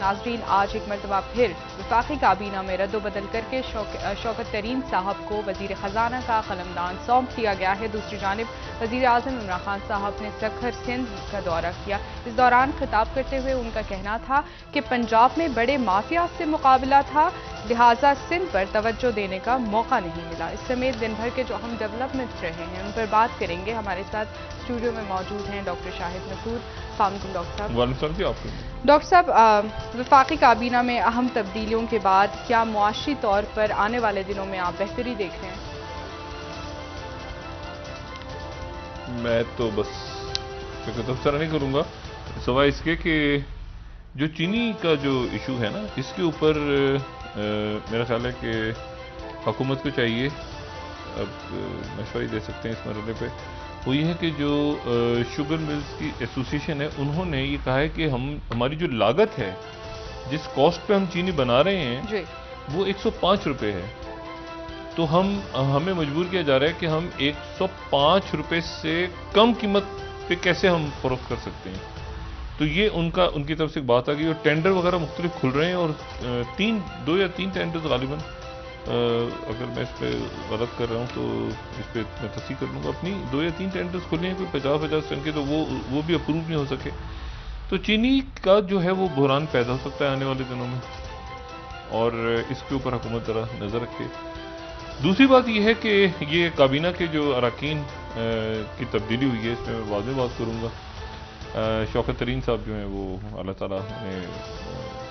ناظرین، آج ایک مرتبہ پھر وفاقی کابینہ میں رد و بدل کر کے شوکت ترین صاحب کو وزیر خزانہ کا قلمدان سونپ دیا گیا ہے۔ دوسری جانب وزیر اعظم عمران خان صاحب نے سکھر سندھ کا دورہ کیا۔ اس دوران خطاب کرتے ہوئے ان کا کہنا تھا کہ پنجاب میں بڑے مافیا سے مقابلہ تھا، لہٰذا سندھ پر توجہ دینے کا موقع نہیں ملا۔ اس سمیت دن بھر کے جو اہم ڈیولپمنٹس رہے ہیں ان پر بات کریں گے۔ ہمارے ساتھ اسٹوڈیو میں موجود ہیں ڈاکٹر شاہد نصور۔ السلام علیکم ڈاکٹر صاحب۔ وعلیکم السلام جی، آپ کو ڈاکٹر صاحب، وفاقی کابینہ میں اہم تبدیلیوں کے بعد کیا معاشی طور پر آنے والے دنوں میں آپ بہتری دیکھ رہے ہیں؟ میں تو بس تبصرہ نہیں کروں گا سوائے اس کے کہ جو چینی کا جو ایشو ہے نا، اس کے اوپر میرا خیال ہے کہ حکومت کو چاہیے، اب مشورہ ہی دے سکتے ہیں اس مرحلے پہ، وہ یہ ہے کہ جو شوگر ملز کی ایسوسیشن ہے انہوں نے یہ کہا ہے کہ ہماری جو لاگت ہے، جس کاسٹ پہ ہم چینی بنا رہے ہیں جی، وہ 105 روپے ہے، تو ہمیں مجبور کیا جا رہا ہے کہ ہم 105 روپے سے کم قیمت پہ کیسے ہم فروخت کر سکتے ہیں۔ تو یہ ان کی طرف سے ایک بات آ گئی، اور ٹینڈر وغیرہ مختلف کھل رہے ہیں، اور 2 یا 3 ٹینڈر غالباً، اگر میں اس پہ غلط کر رہا ہوں تو اس پہ میں تصحیح کر لوں گا اپنی، 2 یا 3 ٹینڈرز کھلے ہیں کوئی 50 ٹن کے، تو وہ بھی اپروو نہیں ہو سکے۔ تو چینی کا جو ہے وہ بحران پیدا ہو سکتا ہے آنے والے دنوں میں، اور اس کے اوپر حکومت ذرا نظر رکھے۔ دوسری بات یہ ہے کہ یہ کابینہ کے جو اراکین کی تبدیلی ہوئی ہے، اس میں بعد میں بات کروں گا۔ شوکت ترین صاحب جو ہیں وہ اللہ تعالیٰ نے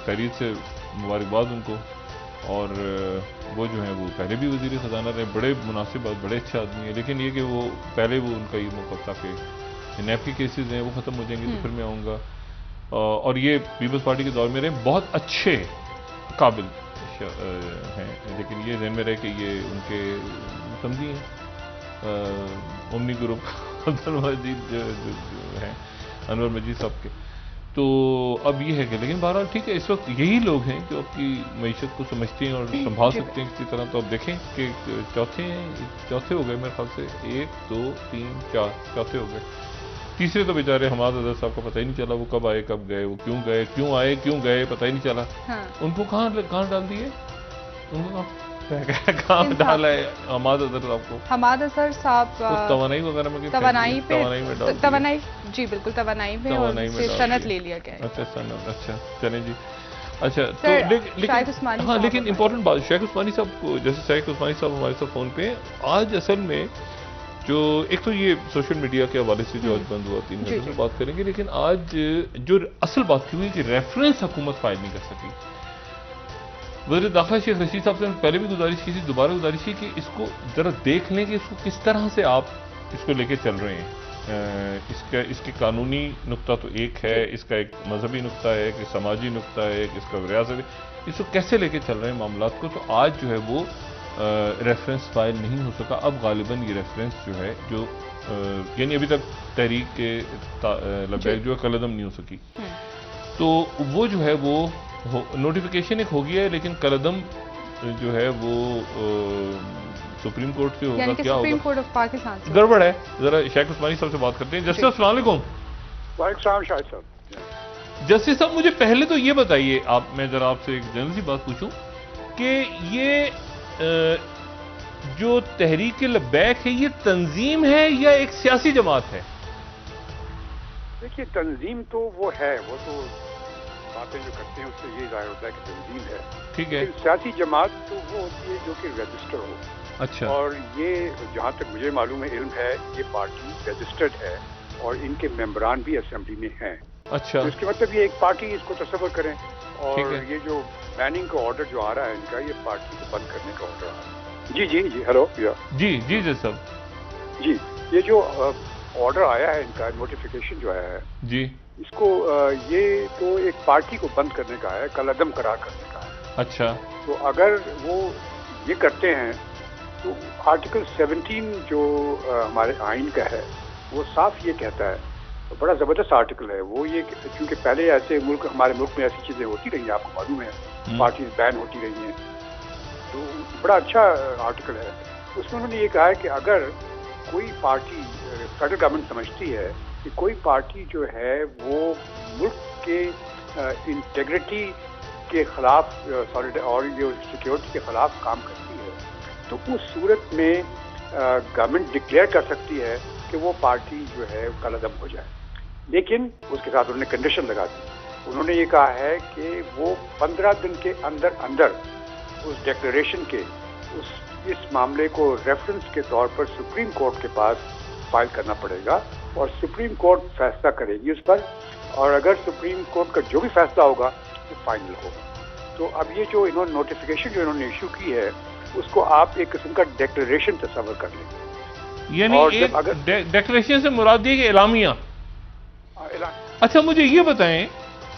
خیریت سے مبارکباد ان کو، اور وہ جو ہیں وہ پہلے بھی وزیر خزانہ رہے، بڑے مناسب اور بڑے اچھے آدمی ہیں، لیکن یہ کہ وہ پہلے ان کا یہ موقع تھا کہ نیب کے کیسز ہیں وہ ختم ہو جائیں گے تو پھر میں آؤں گا، اور یہ پیپلز پارٹی کے دور میں رہے، بہت اچھے قابل ہیں، لیکن یہ ذہن میں رہے کہ یہ ان کے سمجھی ہیں امنی گروپ انور مجید صاحب کے، تو اب یہ ہے کہ لیکن بہرحال ٹھیک ہے، اس وقت یہی لوگ ہیں جو آپ کی معیشت کو سمجھتے ہیں اور سنبھال سکتے ہیں کسی طرح۔ تو اب دیکھیں کہ چوتھے ہو گئے میرے خیال سے، 1 2 3 4 چوتھے ہو گئے، تیسرے تو بیچارے حماد اظہر صاحب کو پتہ ہی نہیں چلا، وہ کب آئے کب گئے، وہ کیوں گئے، کیوں آئے کیوں گئے، پتہ ہی نہیں چلا۔ ان کو کہاں ڈال دیے، ان کو کہاں ڈالا ہے حماد اظہر صاحب کو؟ حماد اظہر صاحب توانائی وغیرہ میں توانائی توانائی جی بالکل توانائی میں، اور صنعت لے لیا گیا ہے۔ اچھا صنعت، اچھا چلیں جی، اچھا شاہد عثمانی ہاں، لیکن امپورٹنٹ بات شیخ عثمانی صاحب کو، جیسے شیخ عثمانی صاحب ہمارے ساتھ فون پہ، آج اصل میں جو ایک تو یہ سوشل میڈیا کے حوالے سے جو آج بند ہوا 3 گھنٹے میں بات کریں گے، لیکن آج جو اصل بات کی ہوئی کہ ریفرنس حکومت فائل نہیں کر سکی۔ وزیر داخلہ شیخ رشید صاحب سے پہلے بھی گزارش کی تھی، دوبارہ گزارش کی کہ اس کو ذرا دیکھ لیں کہ اس کو کس طرح سے آپ اس کو لے کے چل رہے ہیں۔ اس کے قانونی نقطہ تو ایک ہے، اس کا ایک مذہبی نقطہ ہے، ایک سماجی نقطہ ہے، ایک اس کا ریاضی، اس کو کیسے لے کے چل رہے ہیں معاملات کو۔ تو آج جو ہے وہ ریفرنس فائل نہیں ہو سکا، اب غالباً یہ ریفرنس جو ہے جو یعنی ابھی تک تحریک کے لبیک جو ہے قلعدم نہیں ہو سکی، تو وہ جو ہے وہ نوٹیفیکیشن ایک ہو گیا ہے، لیکن قلعدم جو ہے وہ سپریم کورٹ سے ہوگا، کیا ہوگا، سپریم کورٹ آف پاکستان سے گڑبڑ ہے۔ ذرا شیخ عثمانی صاحب سے بات کرتے ہیں۔ جسٹس السلام علیکم۔ وعلیکم السلام شاہد صاحب۔ جسٹس صاحب مجھے پہلے تو یہ بتائیے، میں ذرا آپ سے ایک جنرل سی بات پوچھوں کہ یہ جو تحریک لبیک ہے یہ تنظیم ہے یا ایک سیاسی جماعت ہے؟ دیکھیے تنظیم تو وہ ہے، وہ تو باتیں جو کرتے ہیں اس سے یہ ظاہر ہوتا ہے کہ تنظیم ہے، ٹھیک ہے، سیاسی جماعت تو وہ ہوتی ہے جو کہ رجسٹر ہو۔ اچھا، اور یہ جہاں تک مجھے معلوم ہے، علم ہے، یہ پارٹی رجسٹرڈ ہے اور ان کے ممبران بھی اسمبلی میں ہیں۔ اچھا، تو اس کے مطلب یہ ایک پارٹی، اس کو تصور کریں، اور ٹھیک ہے۔ یہ جو بیننگ کا آرڈر جو آ رہا ہے ان کا، یہ پارٹی کو بند کرنے کا آرڈر آ رہا ہے۔ جی ہلو، جی جس صاحب، جی یہ جو آرڈر آیا ہے ان کا، نوٹیفیکیشن جو آیا ہے، جی اس کو یہ تو ایک پارٹی کو بند کرنے کا ہے، قلعدم قرار کرنے کا ہے۔ اچھا، تو اگر وہ یہ کرتے ہیں تو آرٹیکل 17 جو ہمارے آئین کا ہے وہ صاف یہ کہتا ہے، بڑا زبردست آرٹیکل ہے وہ، یہ کیونکہ پہلے ایسے ہمارے ملک میں ایسی چیزیں ہوتی رہی ہیں، آپ کو معلوم ہے، پارٹیز بین ہوتی رہی ہیں، تو بڑا اچھا آرٹیکل ہے۔ اس میں انہوں نے یہ کہا ہے کہ اگر کوئی پارٹی، فیڈرل گورنمنٹ سمجھتی ہے کہ کوئی پارٹی جو ہے وہ ملک کے انٹیگریٹی کے خلاف اور یہ سیکیورٹی کے خلاف کام کرتی ہے تو اس صورت میں گورنمنٹ ڈکلیئر کر سکتی ہے کہ وہ پارٹی جو ہے کالعدم ہو جائے. لیکن اس کے ساتھ انہوں نے کنڈیشن لگا دی. انہوں نے یہ کہا ہے کہ وہ 15 دن کے اندر اندر اس ڈکلیریشن کے اس معاملے کو ریفرنس کے طور پر سپریم کورٹ کے پاس فائل کرنا پڑے گا اور سپریم کورٹ فیصلہ کرے گی اس پر, اور اگر سپریم کورٹ کا جو بھی فیصلہ ہوگا وہ فائنل ہوگا. تو اب یہ جو انہوں نے نوٹیفیکیشن جو انہوں نے ایشو کی ہے اس کو آپ ایک قسم کا ڈیکلریشن تصور کر لیں. یعنی ڈیکلریشن سے مراد یہ کہ اعلامیہ. اچھا مجھے یہ بتائیں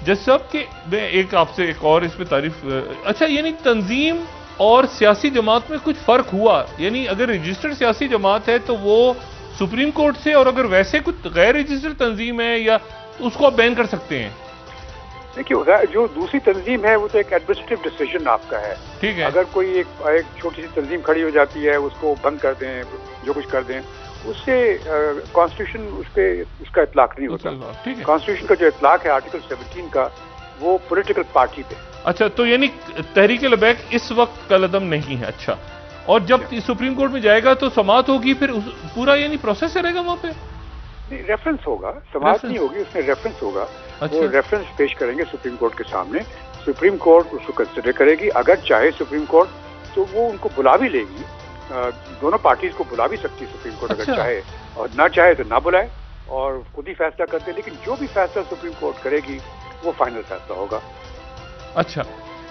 جج صاحب کہ میں آپ سے ایک اور اس پہ تعریف, اچھا یعنی تنظیم اور سیاسی جماعت میں کچھ فرق ہوا؟ یعنی اگر رجسٹرڈ سیاسی جماعت ہے تو وہ سپریم کورٹ سے, اور اگر ویسے کچھ غیر رجسٹرڈ تنظیم ہے یا اس کو آپ بین کر سکتے ہیں؟ دیکھیے جو دوسری تنظیم ہے وہ تو ایک ایڈمنسٹریٹو ڈیسیژن آپ کا ہے. ٹھیک ہے. اگر کوئی ایک چھوٹی سی تنظیم کھڑی ہو جاتی ہے اس کو بند کر دیں, جو کچھ کر دیں, اس سے کانسٹیٹیوشن اس کا اطلاق نہیں ہوتا. کانسٹیٹیوشن کا جو اطلاق ہے آرٹیکل 17 کا وہ پولیٹیکل پارٹی پہ. اچھا تو یعنی تحریک لبیک اس وقت کالعدم نہیں ہے. اچھا, اور جب سپریم کورٹ میں جائے گا تو سماعت ہوگی, پھر پورا یعنی پروسیس رہے گا وہاں پہ؟ ریفرنس ہوگا, سماعت نہیں ہوگی, اس میں ریفرنس ہوگا. وہ ریفرنس پیش کریں گے سپریم کورٹ کے سامنے, سپریم کورٹ اس کو کنسیڈر کرے گی. اگر چاہے سپریم کورٹ تو وہ ان کو بلا بھی لے گی, دونوں پارٹیز کو بلا بھی سکتی ہے سپریم کورٹ اگر چاہے, اور نہ چاہے تو نہ بلائے اور خود ہی فیصلہ کرتے. لیکن جو بھی فیصلہ سپریم کورٹ کرے گی وہ فائنل فیصلہ ہوگا. اچھا,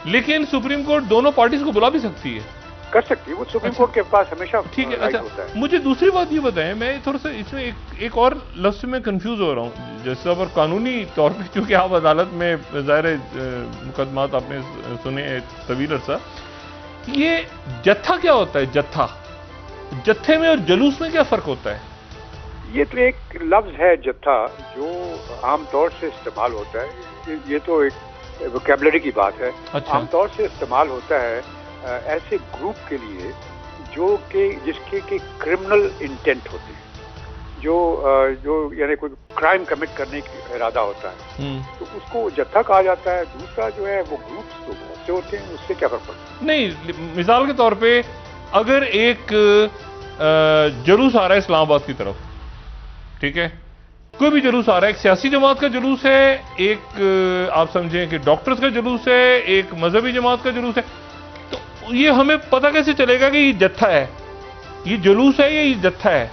لیکن سپریم کورٹ دونوں پارٹیز کو بلا بھی سکتی ہے؟ کر سکتی ہے, وہ سپریم کورٹ کے پاس ہمیشہ ٹھیک ہے. رائٹ اچھا ہوتا ہے. مجھے دوسری بات یہ بتائیں, میں تھوڑا سا اس میں ایک اور لفظ سے میں کنفیوز ہو رہا ہوں. جیسے اور قانونی طور پہ چونکہ آپ عدالت میں ظاہر مقدمات آپ نے سنے طویل عرصہ, یہ جتھا کیا ہوتا ہے؟ جتھے میں اور جلوس میں کیا فرق ہوتا ہے؟ یہ تو ایک لفظ ہے جتھا جو عام طور سے استعمال ہوتا ہے. یہ تو ایک ووکیبلری کی بات ہے. عام طور سے استعمال ہوتا ہے ایسے گروپ کے لیے جس کے کرمنل انٹینٹ ہوتے ہیں, جو یعنی کوئی کرائم کمٹ کرنے کا ارادہ ہوتا ہے, تو اس کو جتھا کہا جاتا ہے. دوسرا جو ہے وہ گروپس تو بہت سے ہوتے ہیں, اس سے کیا فرق پڑتا ہے؟ نہیں, مثال کے طور پہ اگر ایک جلوس آ رہا ہے اسلام آباد کی طرف, ٹھیک ہے, کوئی بھی جلوس آ رہا ہے, ایک سیاسی جماعت کا جلوس ہے, ایک آپ سمجھیں کہ ڈاکٹرز کا جلوس ہے, ایک مذہبی جماعت کا جلوس ہے, تو یہ ہمیں پتہ کیسے چلے گا کہ یہ جتھا ہے, یہ جلوس ہے یا یہ جتھا ہے؟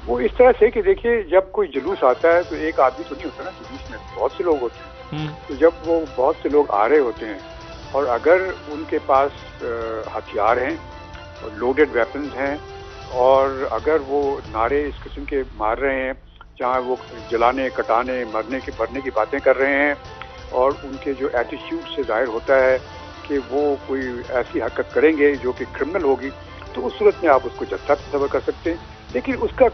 وہ اس طرح سے کہ دیکھیے جب کوئی جلوس آتا ہے تو ایک آدمی تو نہیں ہوتا نا, جلوس میں بہت سے لوگ ہوتے ہیں. تو جب وہ بہت سے لوگ آ رہے ہوتے ہیں اور اگر ان کے پاس ہتھیار ہیں اور لوڈڈ ویپنز ہیں, اور اگر وہ نعرے اس قسم کے مار رہے ہیں جہاں وہ جلانے, کٹانے, مرنے کی باتیں کر رہے ہیں, اور ان کے جو ایٹیٹیوڈ سے ظاہر ہوتا ہے کہ وہ کوئی ایسی حرکت کریں گے جو کہ کرمنل ہوگی, تو اس صورت میں آپ اس کو جتھا تصور کر سکتے ہیں. لیکن اس کا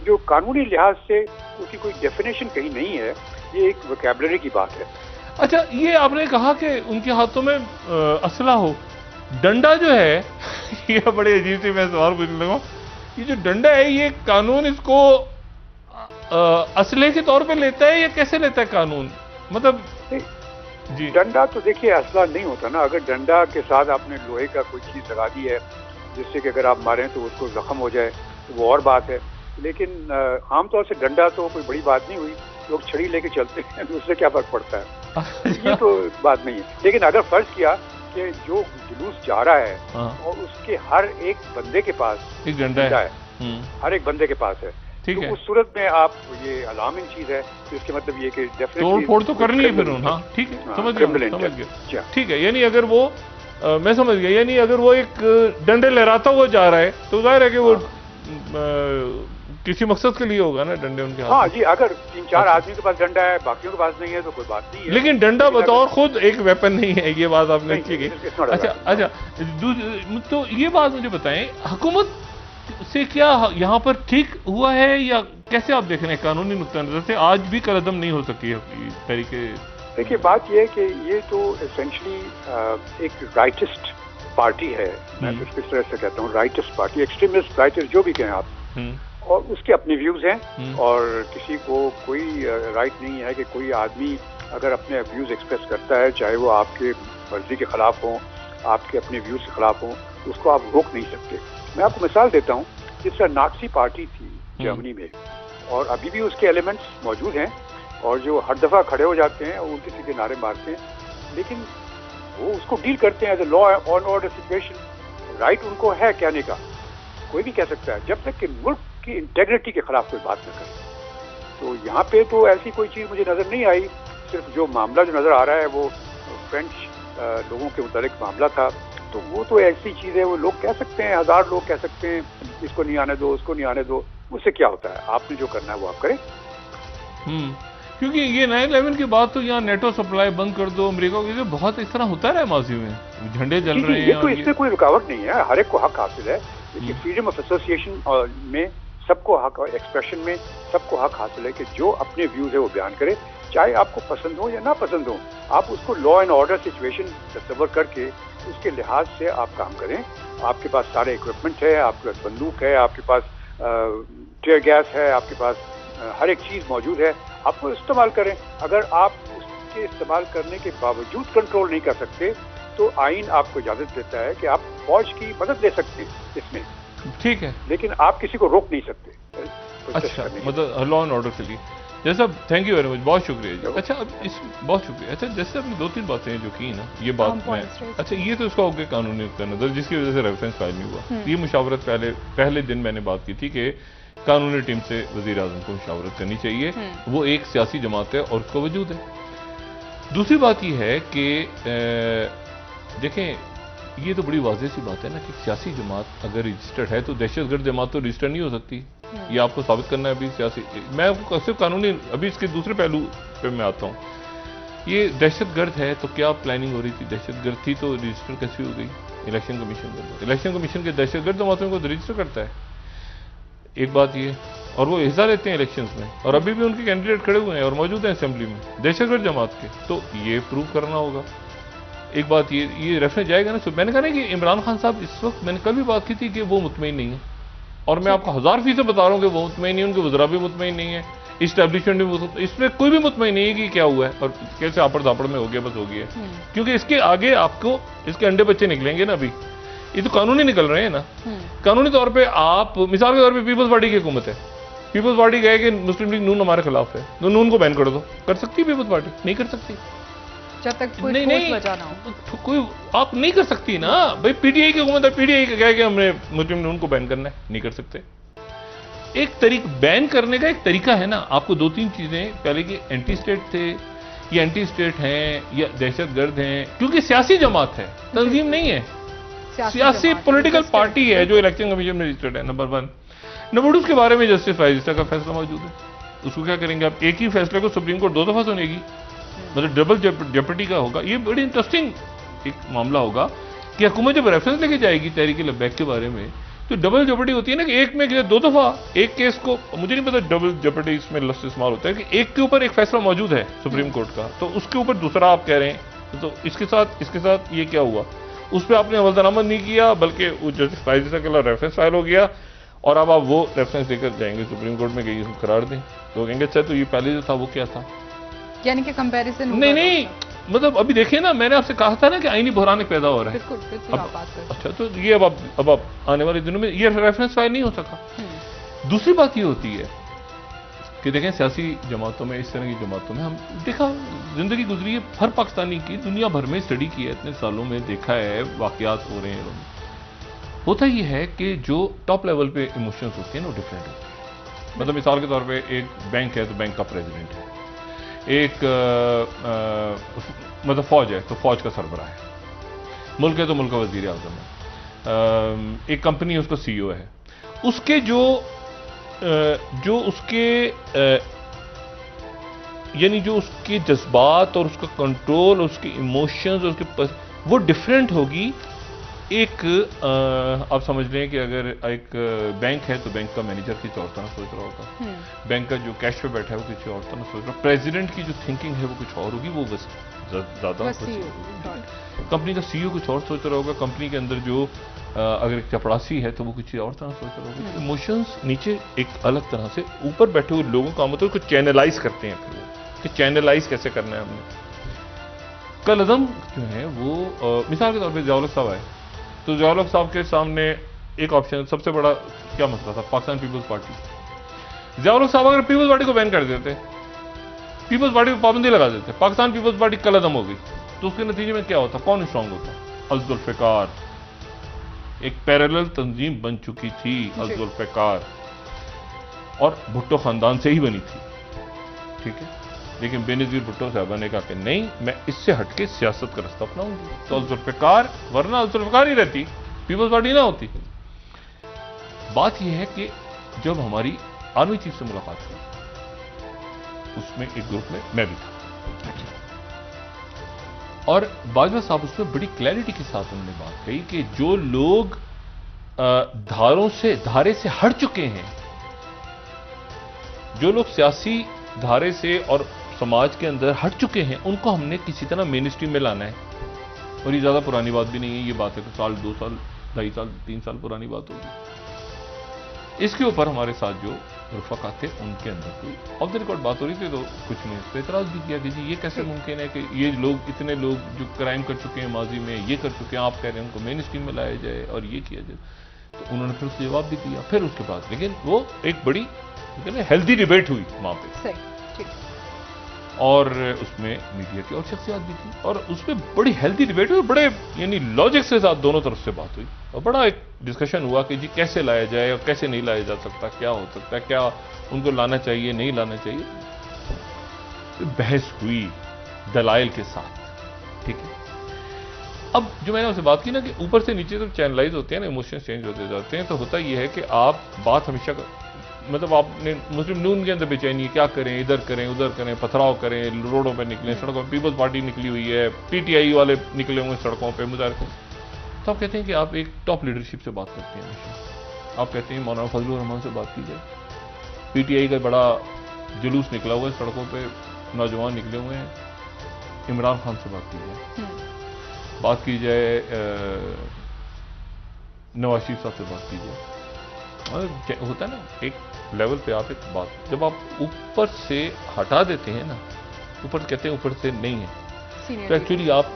جو قانونی لحاظ سے اس کی کوئی ڈیفینیشن کہیں نہیں ہے, یہ ایک ووکیبلری کی بات ہے. اچھا, یہ آپ نے کہا کہ ان کے ہاتھوں میں اسلحہ ہو, ڈنڈا جو ہے یہ بڑے عجیب سے میں سوال پوچھنے لگا, یہ جو ڈنڈا ہے یہ قانون اس کو اسلحے کے طور پہ لیتا ہے یا کیسے لیتا ہے قانون؟ مطلب جی, ڈنڈا تو دیکھیے اسلحہ نہیں ہوتا نا. اگر ڈنڈا کے ساتھ آپ نے لوہے کا کوئی چیز لگا دی ہے جس سے کہ اگر آپ ماریں تو اس کو زخم ہو جائے تو وہ اور بات ہے. لیکن عام طور سے ڈنڈا تو کوئی بڑی بات نہیں ہوئی, لوگ چھڑی لے کے چلتے ہیں, تو اس سے کیا فرق پڑتا ہے؟ یہ تو بات نہیں ہے. لیکن اگر فرض کیا کہ جو جلوس جا رہا ہے اور اس کے ہر ایک بندے کے پاس ایک ڈنڈا ہے, ہر ایک بندے کے پاس ہے, تو اس صورت میں آپ یہ الارمنگ چیز ہے, تو اس کے مطلب یہ کہ توڑ پھوڑ تو کرنی ہے پھر. ہاں ٹھیک ہے, سمجھ گیا. ٹھیک ہے, یعنی اگر وہ میں سمجھ گیا, یعنی اگر وہ ایک ڈنڈے لہراتا ہوا جا رہا ہے تو ظاہر ہے کہ وہ کسی مقصد کے لیے ہوگا نا ڈنڈے ان کے ہاتھ. ہاں جی, اگر 3-4 آدمی کے پاس ڈنڈا ہے, باقیوں کے پاس نہیں ہے تو کوئی بات نہیں ہے. لیکن ڈنڈا بطور خود ایک ویپن نہیں ہے, یہ بات آپ نے کی. اچھا, تو یہ بات مجھے بتائیں, حکومت سے کیا یہاں پر ٹھیک ہوا ہے یا کیسے آپ دیکھ رہے ہیں قانونی نقطہ نظر سے آج بھی کالعدم نہیں ہو سکی ہے طریقے؟ دیکھیے بات یہ ہے کہ یہ تو اسینشلی ایک رائٹسٹ پارٹی ہے, میں اس طرح سے کہتا ہوں رائٹسٹ پارٹی, ایکسٹریمسٹ رائٹسٹ جو بھی کہیں آپ, اور اس کے اپنے ویوز ہیں, اور کسی کو کوئی رائٹ نہیں ہے کہ کوئی آدمی اگر اپنے ویوز ایکسپریس کرتا ہے، چاہے وہ آپ کے مرضی کے خلاف ہوں، آپ کے اپنے ویوز کے خلاف ہوں، اس کو آپ روک نہیں سکتے. میں آپ کو مثال دیتا ہوں، جس طرح ناکسی پارٹی تھی جرمنی میں، اور ابھی بھی اس کے ایلیمنٹس موجود ہیں، اور جو ہر دفعہ کھڑے ہو جاتے ہیں اور الٹے سیدھے نعرے مارتے ہیں، لیکن وہ اس کو ڈیل کرتے ہیں as a law and order situation. Right ان کو ہے کہنے کا، کوئی بھی کہہ سکتا ہے، جب تک کہ ملک کی انٹیگریٹی کے خلاف کوئی بات نہ کرے. تو یہاں پہ تو ایسی کوئی چیز مجھے نظر نہیں آئی. صرف جو معاملہ جو نظر آ رہا ہے وہ فرینچ لوگوں کے متعلق معاملہ تھا. تو وہ تو ایسی چیز ہے، وہ لوگ کہہ سکتے ہیں، 1000 لوگ کہہ سکتے ہیں اس کو نہیں آنے دو، اس کو نہیں آنے دو. اس سے کیا ہوتا ہے؟ آپ نے جو کرنا ہے وہ آپ کریں. کیونکہ یہ 9/11 کے بعد تو یہاں نیٹو سپلائی بند کر دو امریکہ کو، بہت اس طرح ہوتا رہا ماضی میں، جھنڈے جل رہے ہیں. یہ تو اس میں کوئی رکاوٹ نہیں ہے، ہر ایک کو حق حاصل ہے. فریڈم آف ایسوسیشن میں سب کو حق، ایکسپریشن میں سب کو حق حاصل ہے کہ جو اپنے ویوز ہے وہ بیان کرے، چاہے آپ کو پسند ہو یا نہ پسند ہو. آپ اس کو لا اینڈ آرڈر سچویشن تصور کر کے اس کے لحاظ سے آپ کام کریں. آپ کے پاس سارے اکوپمنٹ ہے، آپ کے پاس بندوق ہے، آپ کے پاس ٹیئر گیس ہے، آپ کے پاس ہر ایک چیز موجود ہے، آپ کو استعمال کریں. اگر آپ اس کے استعمال کرنے کے باوجود کنٹرول نہیں کر سکتے تو آئین آپ کو اجازت دیتا ہے کہ آپ فوج کی مدد لے سکتے ہیں اس میں، ٹھیک ہے، لیکن آپ کسی کو روک نہیں سکتے. اچھا، مطلب لا اینڈ آرڈر کے لیے جیسا. تھینک یو ویری مچ، بہت شکریہ جی. اچھا، اب اس بہت شکریہ. اچھا، جیسے آپ نے 2-3 باتیں جو کی نا، یہ بات میں، اچھا یہ تو اس کا ہو گیا قانونی نقطہ نظر جس کی وجہ سے ریفرنس فائل نہیں ہوا. یہ مشاورت پہلے دن میں نے بات کی تھی کہ قانونی ٹیم سے وزیر اعظم کو مشاورت کرنی چاہیے. وہ ایک سیاسی جماعت ہے اور اس کا وجود ہے. دوسری بات یہ ہے کہ دیکھیں، یہ تو بڑی واضح سی بات ہے نا کہ سیاسی جماعت اگر رجسٹرڈ ہے تو دہشت گرد جماعت تو رجسٹر نہیں ہو سکتی. یہ آپ کو ثابت کرنا ہے ابھی سیاسی. میں صرف قانونی، ابھی اس کے دوسرے پہلو پہ میں آتا ہوں. یہ دہشت گرد ہے تو کیا پلاننگ ہو رہی تھی؟ دہشت گرد تھی تو رجسٹر کیسی ہو گئی؟ الیکشن کمیشن کے دہشت گرد جماعتوں کو رجسٹر کرتا ہے. ایک بات یہ، اور وہ حصہ لیتے ہیں الیکشنز میں، اور ابھی بھی ان کے کینڈیڈیٹ کھڑے ہوئے ہیں اور موجود ہیں اسمبلی میں دہشت گرد جماعت کے. تو یہ پروو کرنا ہوگا. ایک بات یہ ریفرنس جائے گا نا. میں نے کہا نا کہ عمران خان صاحب اس وقت، میں نے کل بھی بات کی تھی کہ وہ مطمئن نہیں ہے، اور میں آپ کو 1000% بتا رہا ہوں کہ وہ مطمئن نہیں ہے. ان کے وزراء بھی مطمئن نہیں ہے، اسٹیبلشمنٹ بھی، اس میں کوئی بھی مطمئن نہیں ہے کہ کیا ہوا ہے اور کیسے آپڑ دھاپڑ میں ہو گیا، بس ہو گیا. کیونکہ اس کے آگے آپ کو اس کے انڈے بچے نکلیں گے نا. ابھی یہ تو قانونی نکل رہے ہیں نا. قانونی طور پہ آپ، مثال کے طور پہ پیپلز پارٹی کی حکومت ہے، پیپلز پارٹی کہے کہ مسلم لیگ نون ہمارے خلاف ہے تو نون کو بین کر دو. کر سکتی پیپلز پارٹی؟ نہیں کر سکتی. جب تک کوئی وجہ نہ ہو کوئی آپ نہیں کر سکتی نا. بھائی پی ٹی آئی کی حکومت ہے، پی ٹی آئی کا کہے کہ ہم نے مسلم نون کو بین کرنا ہے، نہیں کر سکتے. ایک بین کرنے کا ایک طریقہ ہے نا. آپ کو 2-3 چیزیں، پہلے کہ اینٹی اسٹیٹ تھے، یہ اینٹی اسٹیٹ ہیں یا دہشت گرد ہیں، کیونکہ سیاسی جماعت ہے، تنظیم نہیں ہے. سیاسی پولیٹیکل پارٹی ہے جو الیکشن کمیشن میں رجسٹرڈ ہے. نمبر 1. نمبر 2، اس کے بارے میں جسٹس فائزہ کا فیصلہ موجود ہے. اس کو کیا کریں گے آپ؟ ایک ہی فیصلے کو سپریم کورٹ 2 دفعہ سنے گی، مطلب ڈبل جیپرٹی کا ہوگا. یہ بڑی انٹرسٹنگ ایک معاملہ ہوگا کہ حکومت جب ریفرنس لے کے جائے گی تحریک لبیک کے بارے میں تو ڈبل جیپرٹی ہوتی ہے نا، کہ ایک میں 2 دفعہ ایک کیس کو، مجھے نہیں پتا ڈبل جیپرٹی اس میں لفظ استعمال ہوتا ہے کہ ایک کے اوپر ایک فیصلہ موجود ہے سپریم کورٹ کا، تو اس کے اوپر دوسرا آپ کہہ رہے ہیں. تو اس کے ساتھ یہ کیا ہوا؟ اس پہ آپ نے عمل درآمد نہیں کیا، بلکہ وہ جسٹس فائزہ کا ریفرنس فائل ہو گیا، اور اب آپ وہ ریفرنس لے کر جائیں گے سپریم کورٹ میں کہ اس کو قرار دیں. تو کہیں گے اچھا تو یہ پہلے جو تھا وہ کیا تھا؟ یعنی کہ کمپیریزن نہیں، مطلب ابھی دیکھیں نا، میں نے آپ سے کہا تھا نا کہ آئینی بحران ایک پیدا ہو رہا ہے. بالکل آپ بات کریں. اچھا، تو یہ اب آنے والے دنوں میں یہ ریفرنس فائل نہیں ہو سکا. دوسری بات یہ ہوتی ہے کہ دیکھیں سیاسی جماعتوں میں، اس طرح کی جماعتوں میں ہم دیکھا، زندگی گزری ہے ہر پاکستانی کی، دنیا بھر میں اسٹڈی کی ہے، اتنے سالوں میں دیکھا ہے، واقعات ہو رہے ہیں. ہوتا یہ ہے کہ جو ٹاپ لیول پہ ایموشنز ہوتے ہیں نا وہ ڈفرینٹ ہوتے ہیں. مطلب مثال کے طور پہ ایک بینک ہے تو بینک کا پریزیڈنٹ ہے، ایک مطلب فوج ہے تو فوج کا سربراہ ہے، ملک ہے تو ملک کا وزیر اعظم ہے، ایک کمپنی ہے اس کا سی او ہے. اس کے جو اس کے یعنی جو اس کے جذبات اور اس کا کنٹرول اور اس کے ایموشنز اور اس کے وہ ڈفرینٹ ہوگی. ایک آپ سمجھ لیں کہ اگر ایک بینک ہے تو بینک کا مینیجر کسی اور طرح سوچ رہا ہوگا، بینک کا جو کیش پہ بیٹھا ہے وہ کسی اور طرح سوچ رہا، پریزیڈنٹ کی جو تھنکنگ ہے وہ کچھ اور ہوگی، وہ زیادہ کمپنی کا سی او کچھ اور سوچ رہا ہوگا، کمپنی کے اندر جو اگر ایک چپڑاسی ہے تو وہ کچھ اور طرح سوچ رہا ہوگا. ایموشنز نیچے ایک الگ طرح سے، اوپر بیٹھے ہوئے لوگوں کا مطلب کو چینلائز کرتے ہیں پھر وہ. کہ چینلائز کیسے کرنا ہے ہم نے. کل عدم جو ہے وہ مثال کے طور پہ ضیاء الحق صاحب آئے تو ضیاء الحق صاحب کے سامنے ایک آپشن سب سے بڑا کیا مسئلہ تھا, پاکستان پیپلز پارٹی. ضیاء الحق صاحب اگر پیپلز پارٹی کو بین کر دیتے, پیپلز پارٹی کو پابندی لگا دیتے, پاکستان پیپلز پارٹی کل عدم ہو گئی, تو اس کے نتیجے میں کیا ہوتا, کون اسٹرانگ ہوتا؟ الذوالفقار. ایک پیرالل تنظیم بن چکی تھی الذوالفقار, اور بھٹو خاندان سے ہی بنی تھی, ٹھیک ہے. لیکن بینظیر بھٹو صاحبہ نے کہا کہ نہیں, میں اس سے ہٹ کے سیاست کا رستہ اپناؤں گی. تو الذوالفقار, ورنہ الذوالفقار ہی رہتی, پیپلز پارٹی نہ ہوتی. بات یہ ہے کہ جب ہماری آرمی چیف سے ملاقات ہوئی, اس میں ایک گروپ میں بھی تھا, اور باجوہ صاحب اس میں بڑی کلیئرٹی کے ساتھ انہوں نے بات کہی کہ جو لوگ دھارے سے ہٹ چکے ہیں, جو لوگ سیاسی دھارے سے اور سماج کے اندر ہٹ چکے ہیں, ان کو ہم نے کسی طرح مین اسٹریم میں لانا ہے. اور یہ زیادہ پرانی بات بھی نہیں ہے, یہ بات ہے کہ سال 2 سال 2.5 سال 3 سال پرانی بات ہوگی. اس کے اوپر ہمارے ساتھ جو رفقا تھے ان کے اندر کوئی آف دا ریکارڈ بات ہو رہی تھی, تو کچھ نے اس پہ اعتراض بھی کیا کہ جی یہ کیسے ممکن ہے کہ یہ لوگ, اتنے لوگ جو کرائم کر چکے ہیں ماضی میں, یہ کر چکے ہیں, آپ کہہ رہے ہیں ان کو مین اسٹریم میں لایا جائے اور یہ کیا جائے. تو انہوں نے پھر اس جواب بھی دیا. پھر اس کے بعد لیکن وہ ایک بڑی ہیلدی ڈیبیٹ ہوئی وہاں پہ, اور اس میں میڈیا کی اور شخصیات بھی تھی, اور اس میں بڑی ہیلدی ڈیبیٹ ہوئی, بڑے یعنی لاجک سے ساتھ دونوں طرف سے بات ہوئی, اور بڑا ایک ڈسکشن ہوا کہ جی کیسے لایا جائے اور کیسے نہیں لایا جا سکتا, کیا ہو سکتا ہے, کیا ان کو لانا چاہیے نہیں لانا چاہیے. بحث ہوئی دلائل کے ساتھ, ٹھیک ہے. اب جو میں نے اسے بات کی نا کہ اوپر سے نیچے جب چینلائز ہوتے ہیں نا, ایموشن چینج ہوتے جاتے ہیں, تو ہوتا یہ ہے کہ آپ بات ہمیشہ مطلب آپ نے مسلم نون کے اندر بے چینی ہے, کیا کریں, ادھر کریں ادھر کریں, پتھراؤ کریں, روڈوں پہ نکلیں, سڑکوں پہ پیپلز پارٹی نکلی ہوئی ہے, پی ٹی آئی والے نکلے ہوئے سڑکوں پہ مظاہرے. تو آپ کہتے ہیں کہ آپ ایک ٹاپ لیڈرشپ سے بات کرتے ہیں ہمیشہ. آپ کہتے ہیں مولانا فضل الرحمان سے بات کی جائے, پی ٹی آئی کا بڑا جلوس نکلا ہوا ہے سڑکوں پہ, نوجوان نکلے ہوئے ہیں, عمران خان سے بات کی جائے, بات کی جائے نواز شریف صاحب سے بات کی جائے. اور ہوتا ہے نا ایک لیول پہ آپ ایک بات جب آپ اوپر سے ہٹا دیتے ہیں نا, اوپر کہتے ہیں اوپر سے نہیں ہے, تو ایکچولی آپ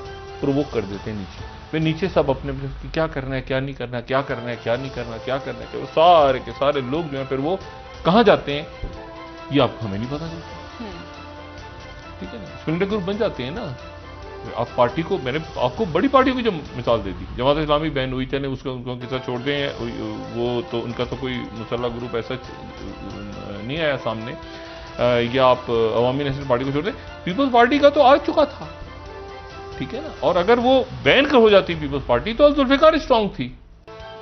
پرووک کر دیتے ہیں نیچے. پھر نیچے سب اپنے کیا کرنا ہے کیا نہیں کرنا, کیا کرنا ہے کیا نہیں کرنا, کیا کرنا ہے, سارے کے سارے لوگ جو ہیں پھر وہ کہاں جاتے ہیں یہ آپ کو ہمیں نہیں پتا چلتا, ٹھیک ہے نا. اسپلنڈر گروپ بن جاتے ہیں نا. آپ پارٹی کو, میں نے آپ کو بڑی پارٹیوں کی جو مثال دے دی, جماعت اسلامی بین ہوئی, چلے اس کو ان کے ساتھ چھوڑ دیں, وہ تو ان کا تو کوئی مسلح گروپ ایسا نہیں آیا سامنے, یا آپ عوامی نیشنل پارٹی کو چھوڑ دیں. پیپلز پارٹی کا تو آ چکا تھا, ٹھیک ہے نا. اور اگر وہ بین کر ہو جاتی پیپلز پارٹی تو ذوالفقار اسٹرانگ تھی,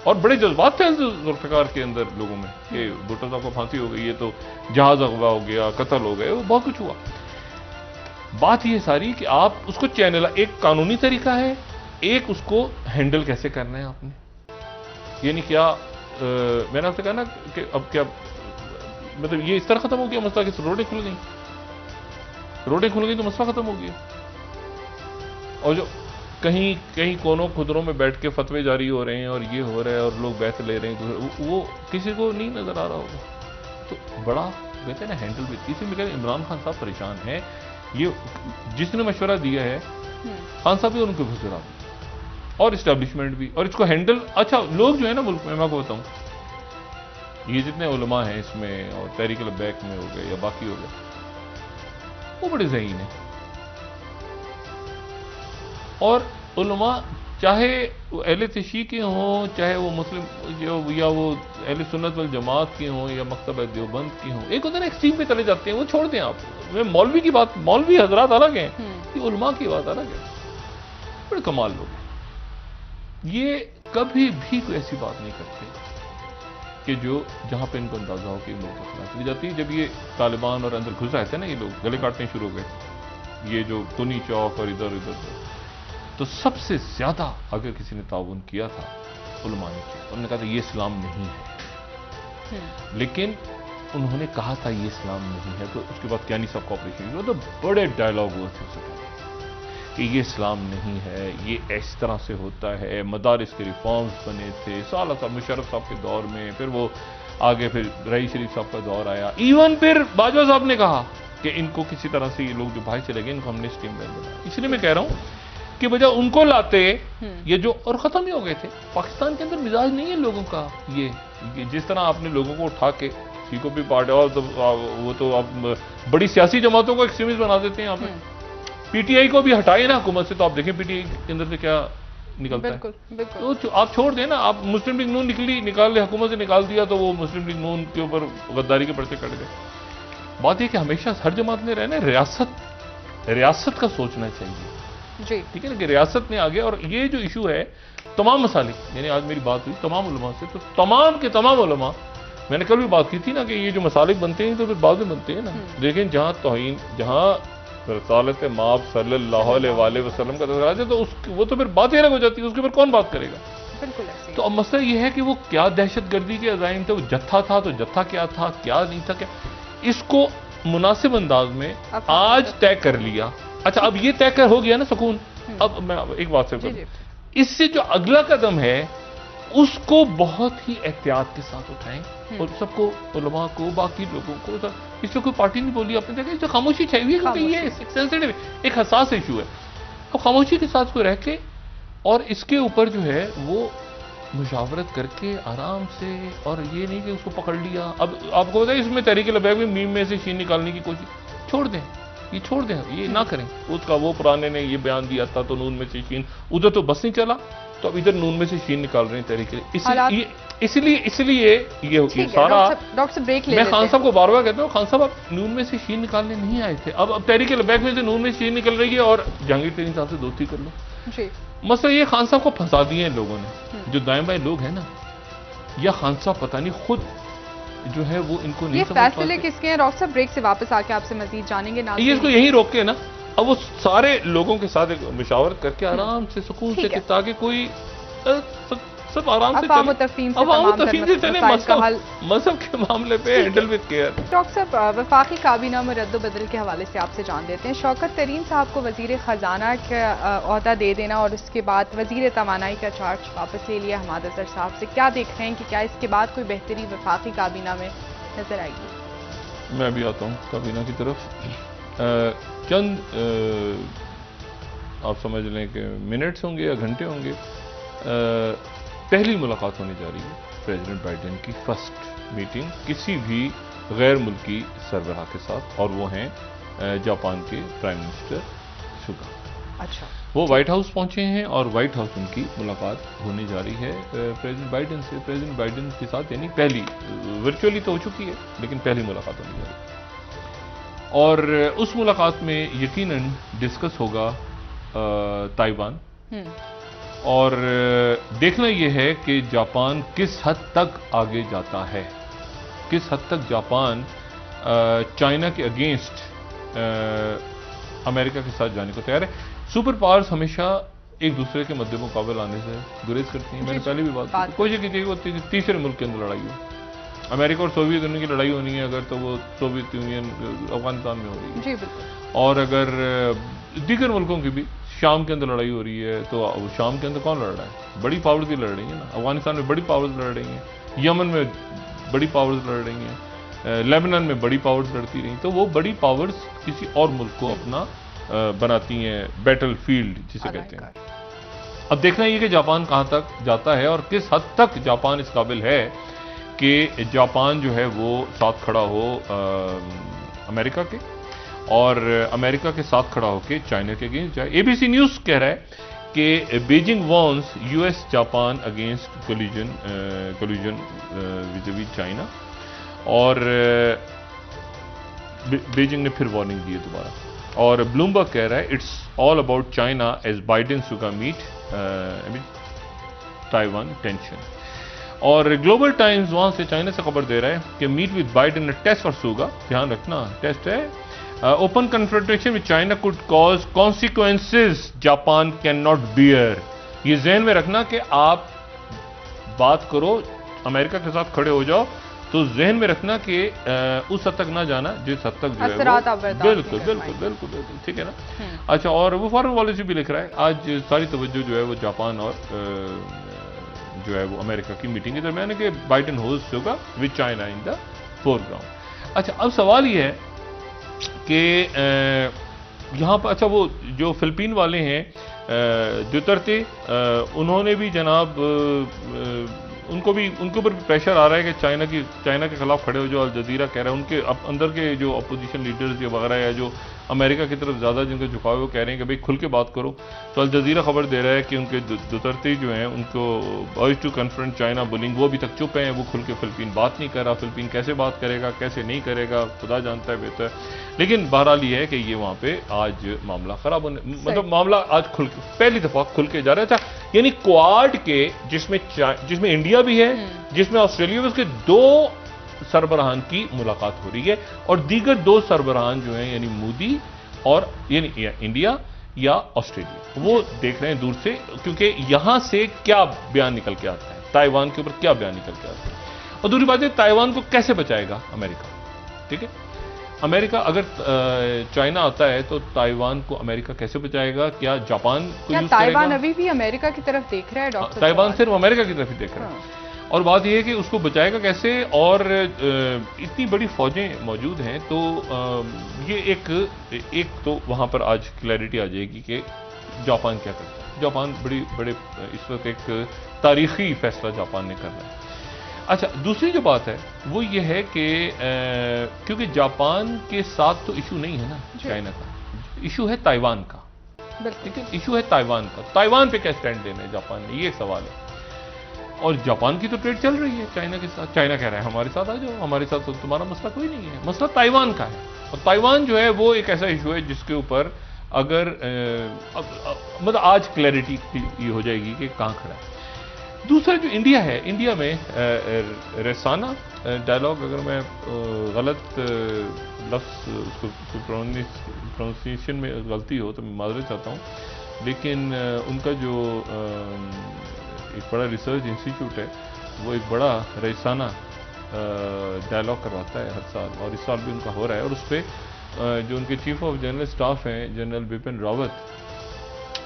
اور بڑے جذبات تھے ذوالفقار کے اندر لوگوں میں کہ بھٹو صاحب کو پھانسی ہو گئی ہے تو جہاز اغوا ہو گیا, قتل ہو گئے, وہ بہت کچھ ہوا. بات یہ ساری کہ آپ اس کو چینل, ایک قانونی طریقہ ہے, ایک اس کو ہینڈل کیسے کرنا ہے آپ نے. یعنی کیا میں نے آپ سے کہا نا کہ اب کیا مطلب یہ اس طرح ختم ہو گیا مسئلہ کہ روڈیں کھل گئی تو مسئلہ ختم ہو گیا. اور جو کہیں کونوں خدروں میں بیٹھ کے فتوے جاری ہو رہے ہیں اور یہ ہو رہا ہے اور لوگ بیعت لے رہے ہیں, وہ کسی کو نہیں نظر آ رہا ہوگا. تو بڑا کہتے ہیں نا ہینڈل بھی. اسی میں کہتے ہیں عمران خان صاحب پریشان ہیں, یہ جس نے مشورہ دیا ہے خان صاحب بھی اور ان کے گزرا بھی اور اسٹیبلشمنٹ بھی, اور اس کو ہینڈل. اچھا لوگ جو ہے نا ملک میں کو بتاؤں, یہ جتنے علماء ہیں اس میں اور تحریک لبیک میں ہو گئے یا باقی ہو گئے, وہ بڑے ذہین ہیں. اور علماء چاہے وہ اہل تشیع کے ہوں, چاہے وہ مسلم یا وہ اہل سنت والجماعت کے ہوں یا مکتبہ دیوبند کے ہوں, ایک ہوتا ہے نا ایکسٹریم پہ چلے جاتے ہیں, وہ چھوڑ دیں آپ. مولوی کی بات, مولوی حضرات الگ ہیں, یہ علماء کی بات الگ ہے. بڑے کمال لوگ ہیں. یہ کبھی بھی کوئی ایسی بات نہیں کرتے کہ جو جہاں پہ ان کو اندازہ ہو کہ ملک کے خلاف چلی جاتی ہے. جب یہ طالبان اور اندر گھس رہے تھے نا, یہ لوگ گلے کاٹنے شروع ہو گئے, یہ جو تنی چوک اور ادھر تو سب سے زیادہ اگر کسی نے تعاون کیا تھا علماء نے کیا. انہوں نے کہا تھا یہ اسلام نہیں ہے, لیکن انہوں نے کہا تھا یہ اسلام نہیں ہے. تو اس کے بعد کیانی صاحب کوآپریشن, تو بڑے ڈائلاگ ہوئے تھے اس سے پہلے کہ یہ اسلام نہیں ہے, یہ اس طرح سے ہوتا ہے. مدارس کے ریفارمز بنے تھے سالہ صاحب مشرف صاحب کے دور میں, پھر وہ آگے پھر رئیس شریف صاحب کا دور آیا. ایون پھر باجوہ صاحب نے کہا کہ ان کو کسی طرح سے یہ لوگ جو باہر چلے گئے ان کو ہم نے اسٹریم لائن بنایا. اس لیے میں کہہ رہا ہوں کہ بجائے ان کو لاتے یہ جو اور ختم ہی ہو گئے تھے. پاکستان کے اندر مزاج نہیں ہے لوگوں کا یہ جس طرح آپ نے لوگوں کو اٹھا کے ٹھیک کو بھی پارٹی اور وہ تو آپ بڑی سیاسی جماعتوں کو ایکسٹریمسٹ بنا دیتے ہیں. یہاں پہ پی ٹی آئی کو بھی ہٹائے نا حکومت سے تو آپ دیکھیں پی ٹی آئی کے اندر سے کیا نکلتا ہے. تو آپ چھوڑ دیں نا. آپ مسلم لیگ نون نکال لیں, حکومت سے نکال دیا تو وہ مسلم لیگ نون کے اوپر غداری کے پرچے کٹ گئے. بات یہ کہ ہمیشہ ہر جماعت نے رہنا ریاست کا سوچنا چاہیے جی ٹھیک ہے نا کہ ریاست نے آگے. اور یہ جو ایشو ہے تمام مسالک یعنی آج میری بات ہوئی تمام علماء سے تو تمام کے تمام علماء میں نے کل بھی بات کی تھی نا کہ یہ جو مسالک بنتے ہیں تو پھر بعد میں بنتے ہیں نا. لیکن جہاں توہین جہاں رسالت مآب صلی اللہ علیہ وآلہ وسلم کا تذکرہ ہے تو وہ تو پھر بات ہی الگ ہو جاتی ہے. اس کے اوپر کون بات کرے گا. بالکل ایسے تو اب مسئلہ یہ ہے کہ وہ کیا دہشت گردی کے عزائم تھے. وہ جتھا تھا تو جتھا کیا تھا کیا نہیں تھا کیا اس کو مناسب انداز میں آج طے کر لیا. اچھا اب یہ طے کر ہو گیا نا سکون. اب میں ایک بات سے کروں اس سے جو اگلا قدم ہے اس کو بہت ہی احتیاط کے ساتھ اٹھائیں اور سب کو علماء کو باقی لوگوں کو اس میں کوئی پارٹی نہیں بولی. آپ نے دیکھا اس میں خاموشی چاہیے کیونکہ یہ سینسیٹیو ایک حساس ایشو ہے. اب خاموشی کے ساتھ کوئی رہ کے اور اس کے اوپر جو ہے وہ مشاورت کر کے آرام سے اور یہ نہیں کہ اس کو پکڑ لیا. اب آپ کو بتائیں اس میں تحریک لبیک میں میم میں سے شین نکالنے کی کوشش چھوڑ دیں یہ نہ کریں. اس کا وہ پرانے نے یہ بیان دیا تھا تو نون میں سے شین ادھر تو بس نہیں چلا تو اب ادھر نون میں سے شین نکال رہے ہیں تحریک. اس لیے یہ سارا میں خان صاحب کو بار بار کہتا ہوں خان صاحب آپ نون میں سے شین نکالنے نہیں آئے تھے. اب تحریک لبیک میں سے نون میں سے شین نکل رہی ہے اور جہانگیر ترین صاحب سے دوستی کر لو. مسئلہ یہ خان صاحب کو پھنسا دیے ہیں لوگوں نے جو دائیں بائیں لوگ ہیں نا یا خان صاحب پتہ نہیں خود جو ہے وہ ان کو نہیں یہ فیصلے کس کے ہیں. ڈاکٹر صاحب بریک سے واپس آ کے آپ سے مزید جانیں گے. یہ اس کو یہیں روک کے نا اب وہ سارے لوگوں کے ساتھ ایک مشاورت کر کے آرام سے سکون سے تاکہ کوئی سب آرام سے عوام و تفہیم سے چلے مذہب کے معاملے پہ ہینڈل وتھ کیئر. ڈاکٹر صاحب وفاقی کابینہ میں رد و بدل کے حوالے سے آپ سے جان لیتے ہیں. شوکت ترین صاحب کو وزیر خزانہ کا عہدہ دے دینا اور اس کے بعد وزیر توانائی کا چارج واپس لے لیا حماد اظہر صاحب سے. کیا دیکھ رہے ہیں کہ کیا اس کے بعد کوئی بہتری وفاقی کابینہ میں نظر آئے گی؟ میں بھی آتا ہوں کابینہ کی طرف. چند آپ سمجھ لیں کہ منٹس ہوں گے یا گھنٹے ہوں گے. پہلی ملاقات ہونے جا رہی ہے پریزیڈنٹ بائیڈن کی فرسٹ میٹنگ کسی بھی غیر ملکی سربراہ کے ساتھ اور وہ ہیں جاپان کے پرائم منسٹر سوگا. اچھا وہ وائٹ ہاؤس پہنچے ہیں اور وائٹ ہاؤس ان کی ملاقات ہونے جا رہی ہے پریزیڈنٹ بائیڈن سے. پریزیڈنٹ بائیڈن کے ساتھ یعنی پہلی ورچولی تو ہو چکی ہے لیکن پہلی ملاقات ہونے جا رہی ہے اور اس ملاقات میں یقیناً ڈسکس ہوگا تائیوان اور دیکھنا یہ ہے کہ جاپان کس حد تک آگے جاتا ہے. کس حد تک جاپان چائنا کے اگینسٹ امریکہ کے ساتھ جانے کو تیار ہے. سپر پاورز ہمیشہ ایک دوسرے کے مد مقابل آنے سے گریز کرتی ہیں. میں نے پہلے بھی بات کی کوشش کی تھی کہ وہ تیسرے ملک کے اندر لڑائی ہو. امریکہ اور سوویت یونین کی لڑائی ہونی ہے اگر تو وہ سوویت یونین افغانستان میں ہو رہی ہے اور اگر دیگر ملکوں کی بھی شام کے اندر لڑائی ہو رہی ہے تو شام کے اندر کون لڑ رہا ہے؟ بڑی پاورز ہی لڑ رہی ہیں نا. افغانستان میں بڑی پاورز لڑ رہی ہیں, یمن میں بڑی پاورز لڑ رہی ہیں, لیبنان میں بڑی پاورز لڑتی رہی. تو وہ بڑی پاورز کسی اور ملک کو اپنا بناتی ہیں بیٹل فیلڈ جسے کہتے ہیں. اب دیکھنا یہ کہ جاپان کہاں تک جاتا ہے اور کس حد تک جاپان اس قابل ہے کہ جاپان جو ہے وہ ساتھ کھڑا ہو امریکہ کے اور امریکہ کے ساتھ کھڑا ہو کے چائنا کے اگینسٹ جائے. اے بی سی نیوز کہہ رہا ہے کہ Beijing warns U S Japan against collusion with China اور بیجنگ نے پھر وارننگ دی ہے دوبارہ. اور بلومبرگ کہہ رہا ہے it's all about China as Biden Suga meet Taiwan tension. اور گلوبل ٹائمز وہاں سے چائنا سے خبر دے رہا ہے کہ meet with Biden test for Suga. دھیان رکھنا ٹیسٹ ہے. Open confrontation with China could cause consequences Japan can not bear. یہ ذہن میں رکھنا کہ آپ بات کرو امریکہ کے ساتھ کھڑے ہو جاؤ تو ذہن میں رکھنا کہ اس حد تک نہ جانا جس حد تک جو ہے بالکل بالکل بالکل بالکل ٹھیک ہے نا. اچھا اور وہ فارن پالیسی بھی لکھ رہا ہے. آج ساری توجہ جو ہے وہ جاپان اور جو ہے وہ امریکہ کی میٹنگ کے درمیان ہے کہ بائیڈن ہوسٹ ہوگا with China in the foreground. اچھا اب سوال یہ ہے کہ یہاں پر اچھا وہ جو فلپین والے ہیں ڈوٹرتے، انہوں نے بھی جناب ان کے اوپر پریشر آ رہا ہے کہ چائنا کے خلاف کھڑے ہو، جو الجزیرہ کہہ رہا ہے، ان کے اندر کے جو اپوزیشن لیڈرز وغیرہ یا جو امریکہ کی طرف زیادہ جن کو جھکاؤ وہ کہہ رہے ہیں کہ بھئی کھل کے بات کرو. تو الجزیرہ خبر دے رہا ہے کہ ان کے ڈوٹرتے جو ہیں ان کو وائس ٹو کنفرنٹ چائنا بولنگ، وہ ابھی تک چپ ہیں، وہ کھل کے فلپین بات نہیں کر رہا. فلپین کیسے بات کرے گا، کیسے نہیں کرے گا، خدا جانتا ہے بہتر. لیکن بہرحال یہ ہے کہ یہ وہاں پہ آج معاملہ خراب ہونے، مطلب معاملہ آج پہلی دفعہ کھل کے جا رہا ہے. اچھا یعنی کوآڈ کے جس میں انڈیا بھی ہے، جس میں آسٹریلیا بھی، اس کے 2 سربراہان کی ملاقات ہو رہی ہے، اور دیگر 2 سربراہان جو ہیں یعنی مودی اور یعنی انڈیا یا آسٹریلیا، وہ دیکھ رہے ہیں دور سے، کیونکہ یہاں سے کیا بیان نکل کے آتا ہے، تائیوان کے اوپر کیا بیان نکل کے آتا ہے. اور دوسری بات ہے تائیوان کو کیسے بچائے گا امریکہ. ٹھیک ہے، امریکہ اگر چائنا آتا ہے تو تائیوان کو امریکہ کیسے بچائے گا؟ کیا جاپان کو یوز کرے گا؟ تائیوان ابھی بھی امریکہ کی طرف دیکھ رہا ہے ڈاکٹر؟ تائیوان صرف امریکہ کی طرف ہی دیکھ رہا ہے. اور بات یہ ہے کہ اس کو بچائے گا کیسے، اور اتنی بڑی فوجیں موجود ہیں، تو یہ ایک تو وہاں پر آج کلیئرٹی آ جائے گی کہ جاپان کیا کرتا ہے. جاپان بڑے اس وقت ایک تاریخی فیصلہ جاپان نے کرنا ہے. اچھا دوسری جو بات ہے وہ یہ ہے کہ کیونکہ جاپان کے ساتھ تو ایشو نہیں ہے نا چائنا کا، ایشو ہے تائیوان کا. ٹھیک ہے، ایشو ہے تائیوان کا. تائیوان پہ کیا سٹینڈ لینا ہے جاپان نے، یہ ایک سوال ہے. اور جاپان کی تو ٹریڈ چل رہی ہے چائنا کے ساتھ. چائنا کہہ رہا ہے ہمارے ساتھ آ جاؤ، ہمارے ساتھ تو تمہارا مسئلہ کوئی نہیں ہے، مسئلہ تائیوان کا ہے. اور تائیوان جو ہے وہ ایک ایسا ایشو ہے جس کے اوپر اگر مطلب آج کلیئرٹی یہ ہو جائے گی کہ کہاں کھڑا ہے. دوسرا جو انڈیا ہے، انڈیا میں رسانہ ڈائلاگ، اگر میں غلط لفظ اس کو پروننسیشن میں غلطی ہو تو میں معذرت چاہتا ہوں، لیکن ان کا جو ایک بڑا ریسرچ انسٹیٹیوٹ ہے وہ ایک بڑا رسانہ ڈائلاگ کرواتا ہے ہر سال، اور اس سال بھی ان کا ہو رہا ہے. اور اس پہ جو ان کے چیف آف جنرل اسٹاف ہیں جنرل بپن راوت،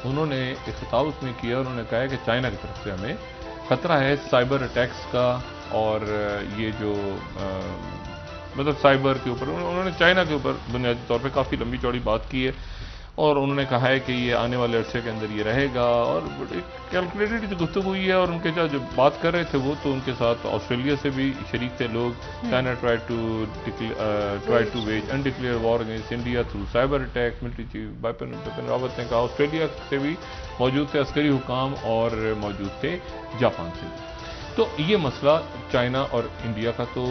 انہوں نے ایک خطاب اس میں کیا. انہوں نے کہا ہے کہ چائنا کی طرف سے ہمیں خطرہ ہے سائبر اٹیکس کا، اور یہ جو مطلب سائبر کے اوپر انہوں نے چائنا کے اوپر بنیادی طور پہ کافی لمبی چوڑی بات کی ہے. اور انہوں نے کہا ہے کہ یہ آنے والے عرصے کے اندر یہ رہے گا، اور کیلکولیٹڈ گفتگو ہوئی ہے. اور ان کے جو بات کر رہے تھے وہ تو ان کے ساتھ آسٹریلیا سے بھی شریک تھے لوگ. China try to wage undeclared war against India through cyber attack. Military chief Bipin Rawat نے کہا آسٹریلیا سے بھی موجود تھے عسکری حکام، اور موجود تھے جاپان سے بھی. تو یہ مسئلہ چائنا اور انڈیا کا تو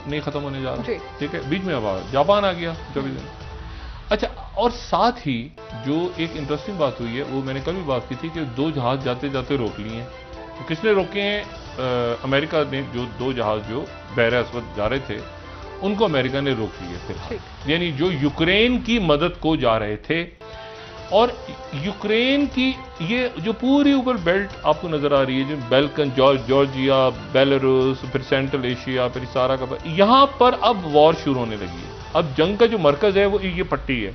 نہیں ختم ہونے جا رہا. ٹھیک ہے، بیچ میں اب جاپان آ گیا 24 دن. اچھا، اور ساتھ ہی جو ایک انٹرسٹنگ بات ہوئی ہے وہ میں نے کل بھی بات کی تھی کہ 2 جہاز جاتے جاتے روک لیے ہیں. کس نے روکے ہیں؟ امریکہ نے. جو 2 جہاز جو بحر اسود جا رہے تھے ان کو امریکہ نے روک لیے فی الحال، یعنی جو یوکرین کی مدد کو جا رہے تھے. اور یوکرین کی یہ جو پوری اوپر بیلٹ آپ کو نظر آ رہی ہے، جو بیلکن، جارجیا، بیلاروس، پھر سینٹرل ایشیا، پھر سارا کا، یہاں پر اب وار شروع ہونے لگی ہے. اب جنگ کا جو مرکز ہے وہ یہ پٹی ہے،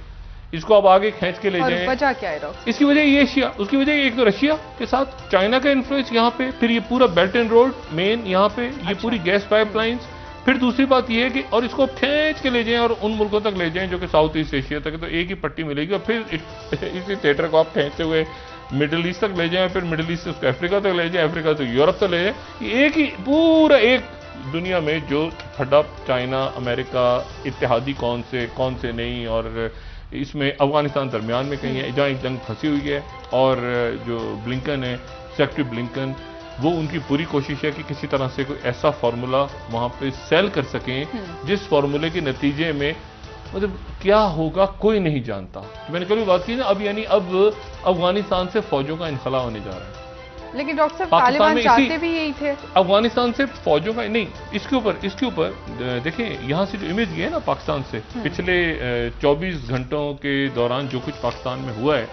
اس کو آپ آگے کھینچ کے لے جائیں. وجہ کیا ہے ڈاکٹر؟ اس کی وجہ یہ ایشیا، اس کی وجہ ایک تو رشیا کے ساتھ چائنا کا انفلوئنس یہاں پہ، پھر یہ پورا بیلٹ اینڈ روڈ مین یہاں پہ، یہ پوری گیس پائپ لائنز. پھر دوسری بات یہ ہے کہ اور اس کو کھینچ کے لے جائیں اور ان ملکوں تک لے جائیں جو کہ ساؤتھ ایسٹ ایشیا تک، تو ایک ہی پٹی ملے گی. اور پھر اسی تھیٹر کو آپ کھینچتے ہوئے مڈل ایسٹ تک لے جائیں، پھر مڈل ایسٹ سے اس کو افریقہ تک لے جائیں، افریقہ سے یورپ تک لے جائیں. یہ ایک ہی پورا ایک دنیا میں جو پھڈا چائنا امریکہ اتحادی کون سے نہیں. اور اس میں افغانستان درمیان میں کہیں ہے جہاں ایک جنگ پھنسی ہوئی ہے. اور جو بلنکن ہے، سیکرٹری بلنکن، وہ ان کی پوری کوشش ہے کہ کسی طرح سے کوئی ایسا فارمولا وہاں پہ سیل کر سکیں جس فارمولے کے نتیجے میں مطلب کیا ہوگا کوئی نہیں جانتا. میں نے کبھی بات کی نا، اب یعنی اب افغانستان سے فوجوں کا انخلا ہونے جا رہا ہے. لیکن ڈاکٹر صاحب طالبان چاہتے بھی یہی تھے، افغانستان سے فوجوں کا نہیں. اس کے اوپر دیکھیں یہاں سے جو امیج گیا ہے نا پاکستان سے پچھلے 24 گھنٹوں کے دوران جو کچھ پاکستان میں ہوا ہے،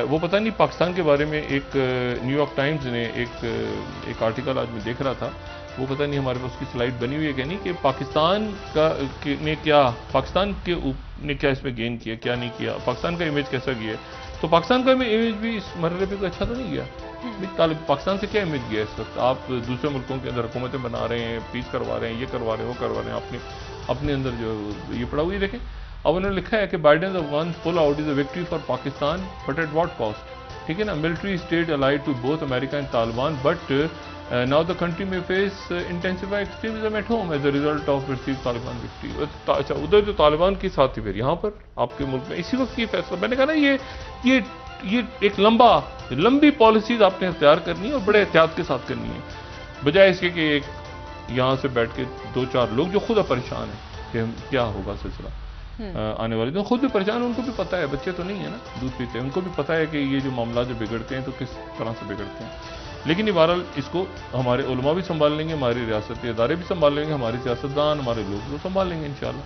وہ پتہ نہیں پاکستان کے بارے میں ایک نیو یارک ٹائمز نے ایک آرٹیکل آج میں دیکھ رہا تھا، وہ پتہ نہیں ہمارے پاس اس کی سلائیڈ بنی ہوئی ہے کہ نہیں، کہ پاکستان نے کیا اس میں گین کیا، کیا نہیں کیا، پاکستان کا امیج کیسا گیا. تو پاکستان کا امیج بھی اس مرحلے پہ کوئی اچھا تو نہیں گیا. پاکستان سے کیا امیج گیا اس وقت؟ آپ دوسرے ملکوں کے اندر حکومتیں بنا رہے ہیں، پیس کروا رہے ہیں، یہ کروا رہے ہیں، وہ کروا رہے ہیں، اپنے اندر جو یہ پڑا ہوئی دیکھیں. اب انہوں نے لکھا ہے کہ Biden's Afghan pull out is a victory for Pakistan but at what cost. ٹھیک ہے نا, military state allied to both America and Taliban but now the country may face intensified extremism at home as a result of perceived Taliban victory. اچھا ادھر جو طالبان کی ساتھ تھی, پھر یہاں پر آپ کے ملک میں اسی وقت یہ فیصلہ, میں نے کہا نا یہ ایک لمبی پالیسیز آپ نے اختیار کرنی ہے اور بڑے احتیاط کے ساتھ کرنی ہے, بجائے اس کے کہ ایک یہاں سے بیٹھ کے 2-4 لوگ جو خود پریشان ہیں کہ کیا ہوگا سلسلہ آنے والے دن, خود بھی پریشان, ان کو بھی پتہ ہے, بچے تو نہیں ہے نا دودھ پیتے, ان کو بھی پتہ ہے کہ یہ جو معاملات جو بگڑتے ہیں تو کس طرح سے بگڑتے ہیں. لیکن یہ بہرحال اس کو ہمارے علماء بھی سنبھال لیں گے, ہماری ریاستی ادارے بھی سنبھال لیں گے, ہمارے سیاستدان, ہمارے لوگ وہ سنبھال لیں گے انشاءاللہ.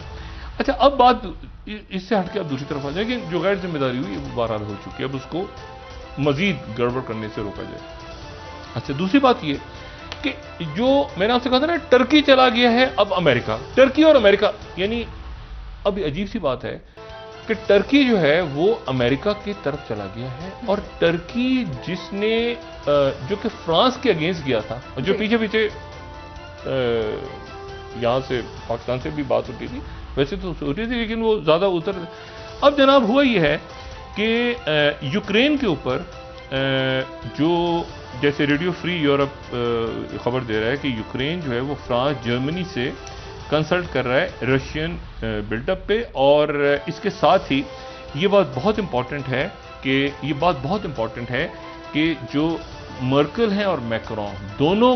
اچھا اب بات اس سے ہٹ کے اب دوسری طرف آ جائیں کہ جو غیر ذمہ داری ہوئی وہ بہرحال ہو چکی ہے, اب اس کو مزید گڑبڑ کرنے سے روکا جائے. اچھا دوسری بات یہ کہ جو میں نے آپ سے کہا تھا نا ٹرکی چلا گیا ہے اب امریکہ, ٹرکی اور امریکہ, یعنی اب یہ عجیب سی بات ہے کہ ٹرکی جو ہے وہ امریکہ کی طرف چلا گیا ہے, اور ٹرکی جس نے جو کہ فرانس کے اگینسٹ گیا تھا, جو پیچھے یہاں سے پاکستان سے بھی بات ہوتی تھی, ویسے تو ہوتی تھی لیکن وہ زیادہ اب جناب ہوا یہ ہے کہ یوکرین کے اوپر جو جیسے ریڈیو فری یورپ خبر دے رہا ہے کہ یوکرین جو ہے وہ فرانس جرمنی سے کنسلٹ کر رہا ہے رشین بلڈ اپ پہ, اور اس کے ساتھ ہی یہ بات بہت امپورٹنٹ ہے کہ جو مرکل ہیں اور میکرون دونوں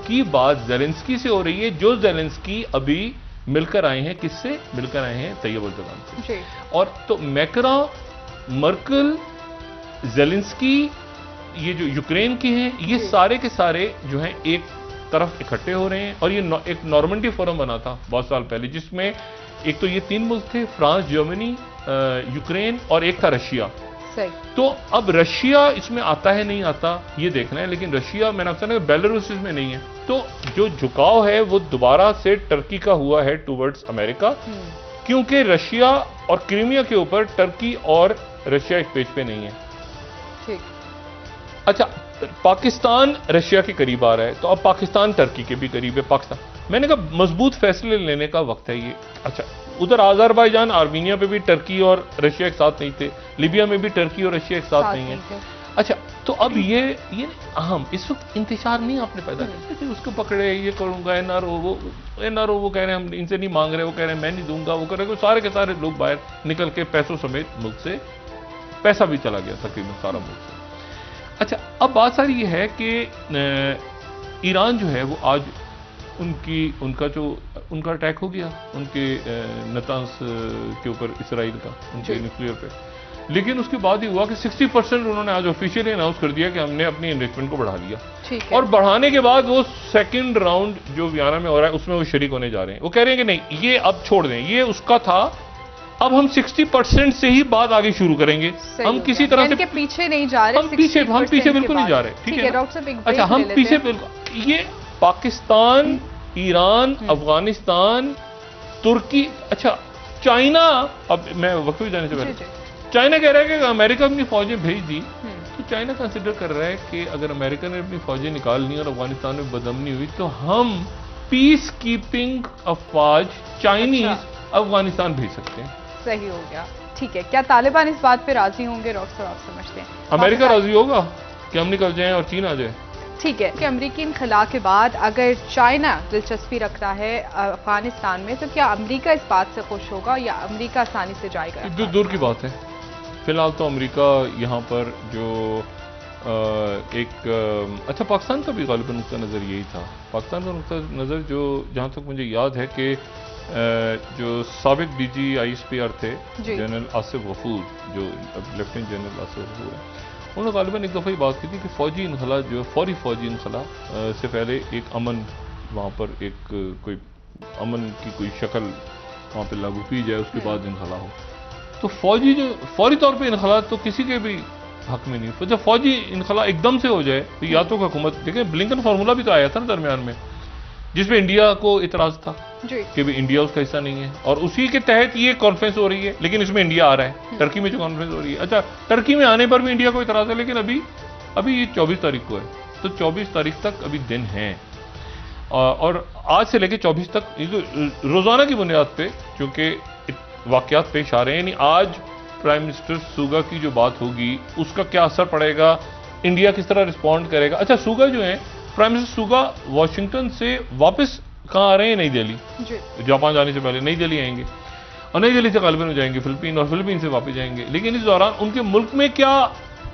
کی بات زیلنسکی سے ہو رہی ہے, جو زیلنسکی ابھی مل کر آئے ہیں, کس سے مل کر آئے ہیں, طیب اردگان سے. اور تو میکرون, مرکل, زیلنسکی, یہ جو یوکرین کے ہیں, یہ سارے کے سارے جو ہیں ایک طرف اکٹھے ہو رہے ہیں, اور یہ ایک نارمنڈی فورم بنا تھا بہت سال پہلے, جس میں ایک تو یہ 3 ملک تھے, فرانس, جرمنی, یوکرین, اور ایک تھا رشیا. تو اب رشیا اس میں آتا ہے نہیں آتا یہ دیکھنا ہے, لیکن رشیا میں نے آپ سے کہا بیلاروس اس میں نہیں ہے, تو جو جھکاؤ ہے وہ دوبارہ سے ٹرکی کا ہوا ہے ٹوورڈز امریکہ, کیونکہ رشیا اور کرائمیا کے اوپر ٹرکی اور رشیا ایک پیج پہ نہیں ہے. اچھا پاکستان رشیا کے قریب آ رہا ہے, تو اب پاکستان ٹرکی کے بھی قریب ہے. پاکستان, میں نے کہا مضبوط فیصلے لینے کا وقت ہے یہ. اچھا ادھر آذربائیجان, آرمینیا پہ بھی ٹرکی اور رشیا ایک ساتھ نہیں تھے, لیبیا میں بھی ٹرکی اور رشیا ایک ساتھ نہیں ہے. اچھا تو اب یہ اہم اس وقت انتشار نہیں آپ نے پیدا کیا, اس کو پکڑے, یہ کروں گا, این آر او وہ کہہ رہے ہیں ہم ان سے نہیں مانگ رہے, وہ کہہ رہے ہیں میں نہیں دوں گا, وہ کہہ رہے ہیں سارے کے سارے لوگ باہر نکل کے پیسوں سمیت ملک سے, پیسہ بھی چلا گیا تقریباً سارا ملک سے. اچھا اب بات ساری یہ ہے کہ ایران جو ہے وہ آج ان کا اٹیک ہو گیا, ان کے نتانز کے اوپر, اسرائیل کا, ان کے نیوکلیئر پہ, لیکن اس کے بعد یہ ہوا کہ 60% انہوں نے آج آفیشیلی اناؤنس کر دیا کہ ہم نے اپنی انریچمنٹ کو بڑھا لیا, اور بڑھانے کے بعد وہ سیکنڈ راؤنڈ جو ویانا میں ہو رہا ہے اس میں وہ شریک ہونے جا رہے ہیں. وہ کہہ رہے ہیں کہ نہیں یہ اب چھوڑ دیں, یہ اس کا تھا, اب ہم 60% سے ہی بات آگے شروع کریں گے, ہم کسی طرح سے پیچھے نہیں جا رہے, ہم پیچھے بالکل نہیں جا رہے. ٹھیک ہے اچھا ہم پیچھے بالکل, یہ پاکستان, ایران, افغانستان, ترکی, اچھا چائنا, اب میں وقت بھی جانے سے پہلے چائنا کہہ رہا ہے کہ امریکہ اپنی فوجیں بھیج دی, تو چائنا کنسیڈر کر رہا ہے کہ اگر امریکہ نے اپنی فوجیں نکال لی اور افغانستان میں بدامنی ہوئی تو ہم پیس کیپنگ افواج چائنیز افغانستان بھیج سکتے ہیں. صحیح ہو گیا. ٹھیک ہے, کیا طالبان اس بات پہ راضی ہوں گے ڈاکٹر صاحب, آپ سمجھتے ہیں امریکہ راضی ہوگا کہ ہم نکل جائیں اور چین آ جائے؟ ٹھیک ہے کہ امریکی انخلا کے بعد اگر چائنا دلچسپی رکھتا ہے افغانستان میں, تو کیا امریکہ اس بات سے خوش ہوگا یا امریکہ آسانی سے جائے گا؟ دور کی بات ہے. فی الحال تو امریکہ یہاں پر جو ایک اچھا پاکستان کا بھی غالباً نقطہ نظر یہی تھا. پاکستان کا نقطہ نظر جو جہاں تک مجھے یاد ہے کہ جو سابق D G I S P R تھے جنرل آصف غفور, جو لیفٹیننٹ جنرل آصف غفور ہیں, انہوں نے غالباً ایک دفعہ یہ بات کی تھی کہ فوجی انخلا جو فوری فوجی انخلا سے پہلے ایک امن وہاں پر ایک کوئی امن کی کوئی شکل وہاں پہ لاگو کی جائے, اس کے بعد انخلا ہو. تو فوجی جو فوری طور پہ انخلا تو کسی کے بھی حق میں نہیں. جب فوجی انخلا ایک دم سے ہو جائے تو یا تو حکومت, دیکھیں بلنکن فارمولا بھی تو آیا تھا نا درمیان میں, جس میں انڈیا کو اعتراض تھا کہ بھی انڈیا اس کا حصہ نہیں ہے, اور اسی کے تحت یہ کانفرنس ہو رہی ہے, لیکن اس میں انڈیا آ رہا ہے, ٹرکی میں جو کانفرنس ہو رہی ہے. اچھا ٹرکی میں آنے پر بھی انڈیا کو اعتراض ہے, لیکن ابھی یہ 24 تاریخ کو ہے, تو 24 تاریخ تک ابھی دن ہیں. اور آج سے لے کے 24 تک روزانہ کی بنیاد پہ چونکہ واقعات پیش آ رہے ہیں، یعنی آج پرائم منسٹر سوگا کی جو بات ہوگی اس کا کیا اثر پڑے گا، انڈیا کس طرح رسپونڈ کرے گا. اچھا سوگا جو ہیں پرائم منسٹر سوگا واشنگٹن سے واپس کہاں آ رہے ہیں؟ نئی دہلی. جاپان جانے سے پہلے نئی دہلی آئیں گے اور نئی دہلی سے غالباً ہو جائیں گے فلپین اور فلپین سے واپس جائیں گے. لیکن اس دوران ان کے ملک میں کیا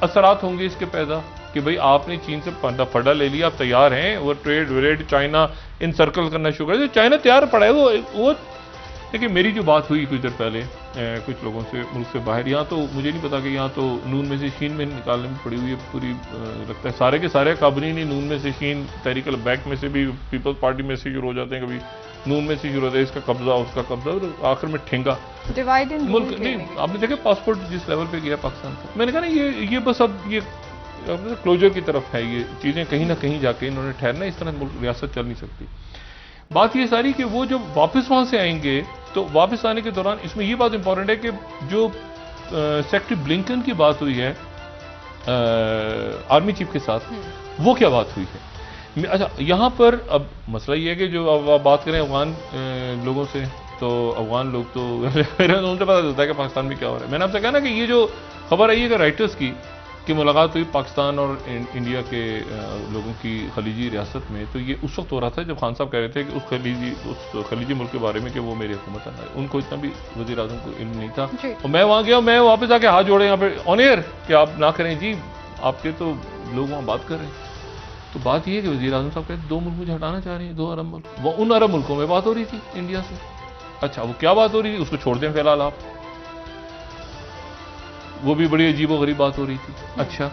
اثرات ہوں گے اس کے پیدا کہ بھئی آپ نے چین سے پھڈا لے لیا، آپ تیار ہیں، وہ ٹریڈ وریڈ چائنا ان سرکل کرنا شروع کر دیا. چائنا تیار پڑا ہے وہ دیکھیں میری جو بات ہوئی کچھ دیر پہلے کچھ لوگوں سے ملک سے باہر، یہاں تو مجھے نہیں پتا کہ یہاں تو نون میں سے شین میں نکالنے میں پڑی ہوئی ہے پوری، لگتا ہے سارے کے سارے کابرین ہی نون میں سے شین، تحریک البیک میں سے بھی، پیپلز پارٹی میں سے شروع ہو جاتے ہیں، کبھی نون میں سے شروع ہوتا ہے، اس کا قبضہ اس کا قبضہ، اور آخر میں ٹھنگا ملک. نہیں آپ نے دیکھا پاسپورٹ جس لیول پہ گیا پاکستان کا، میں نے کہا نا یہ بس اب یہ کلوجر کی طرف ہے، یہ چیزیں کہیں نہ کہیں جا کے انہوں نے ٹھہرنا، اس طرح ملک ریاست چل نہیں سکتی. بات یہ ساری کہ وہ جب واپس وہاں سے آئیں گے تو واپس آنے کے دوران اس میں یہ بات امپورٹنٹ ہے کہ جو سیکریٹری بلنکن کی بات ہوئی ہے آرمی چیف کے ساتھ، وہ کیا بات ہوئی ہے. اچھا یہاں پر اب مسئلہ یہ ہے کہ جو اب آپ بات کریں افغان لوگوں سے، تو افغان لوگ تو ان سے پتہ چلتا ہے کہ پاکستان میں کیا ہو رہا ہے. میں نے آپ سے کہا نا کہ یہ جو خبر آئی ہے کہ رائٹرز کی کہ ملاقات ہوئی پاکستان اور انڈیا کے لوگوں کی خلیجی ریاست میں، تو یہ اس وقت ہو رہا تھا جب خان صاحب کہہ رہے تھے کہ اس خلیجی ملک کے بارے میں کہ وہ میری حکومت ہے. ان کو اتنا بھی وزیر اعظم کو علم نہیں تھا. اور میں وہاں گیا، میں واپس آ کے ہاتھ جوڑے یہاں پہ آن ایئر کہ آپ نہ کریں جی، آپ کے تو لوگ وہاں بات کر رہے ہیں. تو بات یہ ہے کہ وزیر اعظم صاحب کہتے ہیں 2 ملک مجھے ہٹانا چاہ رہے ہیں، 2 عرب ملک. وہ ان عرب ملکوں میں بات ہو رہی تھی انڈیا سے. اچھا وہ کیا بات ہو رہی تھی اس کو چھوڑ دیں فی الحال آپ، وہ بھی بڑی عجیب و غریب بات ہو رہی تھی. اچھا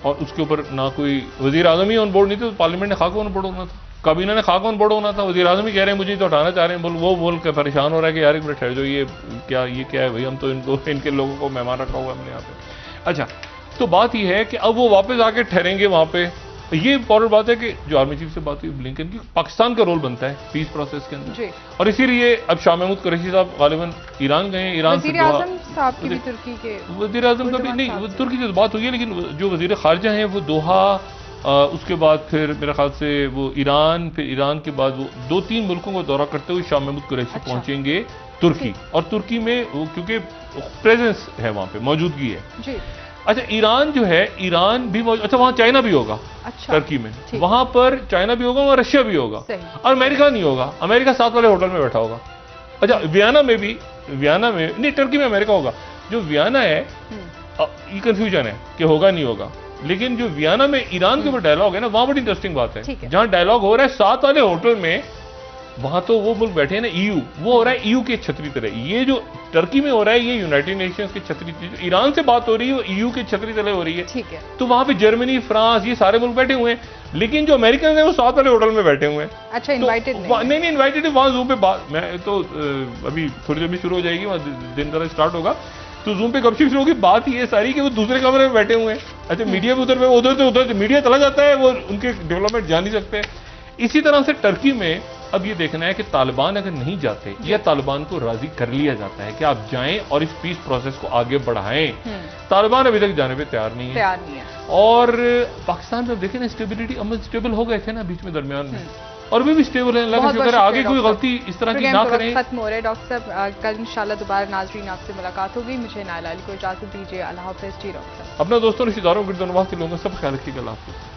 اور اس کے اوپر نہ کوئی وزیر اعظم ہی آن بورڈ نہیں تھے، تو پارلیمنٹ نے خاک آن بورڈ ہونا تھا، کابینہ نے خاک آن بورڈ ہونا تھا. وزیر اعظم ہی کہہ رہے ہیں مجھے تو ہٹانا چاہ رہے ہیں، وہ بول کے پریشان ہو رہا ہے کہ یار ایک منٹ ٹھہر جاؤ، یہ کیا ہے بھائی، ہم تو ان کے لوگوں کو مہمان رکھا ہوا ہے ہم نے یہاں پہ. اچھا تو بات یہ ہے کہ اب وہ واپس آ کے ٹھہریں گے وہاں پہ. یہ امپورٹنٹ بات ہے کہ جو آرمی چیف سے بات ہوئی بلنکن کی، پاکستان کا رول بنتا ہے پیس پروسیس کے اندر. اور اسی لیے اب شاہ محمود قریشی صاحب غالباً ایران گئے ہیں. ایران سے وزیر اعظم صاحب کی بھی ترکی کے، وزیر اعظم کا بھی نہیں، ترکی سے بات ہوئی ہے، لیکن جو وزیر خارجہ ہیں وہ دوحہ، اس کے بعد پھر میرے خیال سے وہ ایران، پھر ایران کے بعد وہ 2-3 ملکوں کو دورہ کرتے ہوئے شاہ محمود قریشی پہنچیں گے ترکی. اور ترکی میں وہ کیونکہ پریزنس ہے وہاں پہ، موجودگی ہے. اچھا ایران جو ہے، ایران بھی اچھا وہاں چائنا بھی ہوگا ترکی میں، وہاں پر چائنا بھی ہوگا، وہاں رشیا بھی ہوگا، اور امریکہ نہیں ہوگا. امریکہ ساتھ والے ہوٹل میں بیٹھا ہوگا. اچھا ویانا میں نہیں، ٹرکی میں امریکہ ہوگا. جو ویانا ہے یہ کنفیوژن ہے کہ ہوگا نہیں ہوگا، لیکن جو ویانا میں ایران کے اوپر ڈائلاگ ہے نا، وہاں بڑی انٹرسٹنگ بات ہے. جہاں ڈائلاگ ہو رہا ہے ساتھ والے ہوٹل میں، وہاں تو وہ ملک بیٹھے ہیں نا EU، وہ ہو رہا ہے EU کے چھتری تلے. یہ جو ٹرکی میں ہو رہا ہے یہ یونائٹڈ نیشنز کے چھتری، ایران سے بات ہو رہی ہے وہ EU کے چھتری تلے ہو رہی ہے. تو وہاں پہ جرمنی، فرانس، یہ سارے ملک بیٹھے ہوئے ہیں، لیکن جو امریکن ہیں وہ ساتھ والے ہوٹل میں بیٹھے ہوئے ہیں. اچھا انوائٹڈ نہیں انوائٹڈ، وہاں زوم پہ بات، میں تو ابھی تھوڑی دیر میں شروع ہو جائے گی، وہاں دن کا اسٹارٹ ہوگا تو زوم پہ کب شروع ہوگی. بات یہ ساری کہ وہ دوسرے کمرے میں بیٹھے ہوئے ہیں. اچھا میڈیا بھی ادھر سے میڈیا چلا جاتا ہے، وہ ان کے ڈیولپمنٹ جان نہیں سکتے. اسی طرح سے ٹرکی میں اب یہ دیکھنا ہے کہ طالبان اگر نہیں جاتے یا طالبان کو راضی کر لیا جاتا ہے کہ آپ جائیں اور اس پیس پروسیس کو آگے بڑھائیں. طالبان ابھی تک جانے پہ تیار نہیں ہے. اور پاکستان میں دیکھیں نا اسٹیبلٹی، امن اسٹیبل ہو گئے تھے نا بیچ میں درمیان میں، اور بھی اسٹیبل ہیں. اللہ کا شکر ہے، آگے کوئی غلطی اس طرح کی نہ کریں. ختم ہو رہا ہے ڈاکٹر صاحب، کل انشاءاللہ دوبارہ ناظرین آپ سے ملاقات ہوگی. مجھے نائلہ علی کو اجازت دیجیے. اللہ حافظ. جی ڈاکٹر صاحب اپنا دوستوں رشتہ داروں گرد و نواح کے لوگوں کا سب خیال رکھیے گا. اللہ حافظ.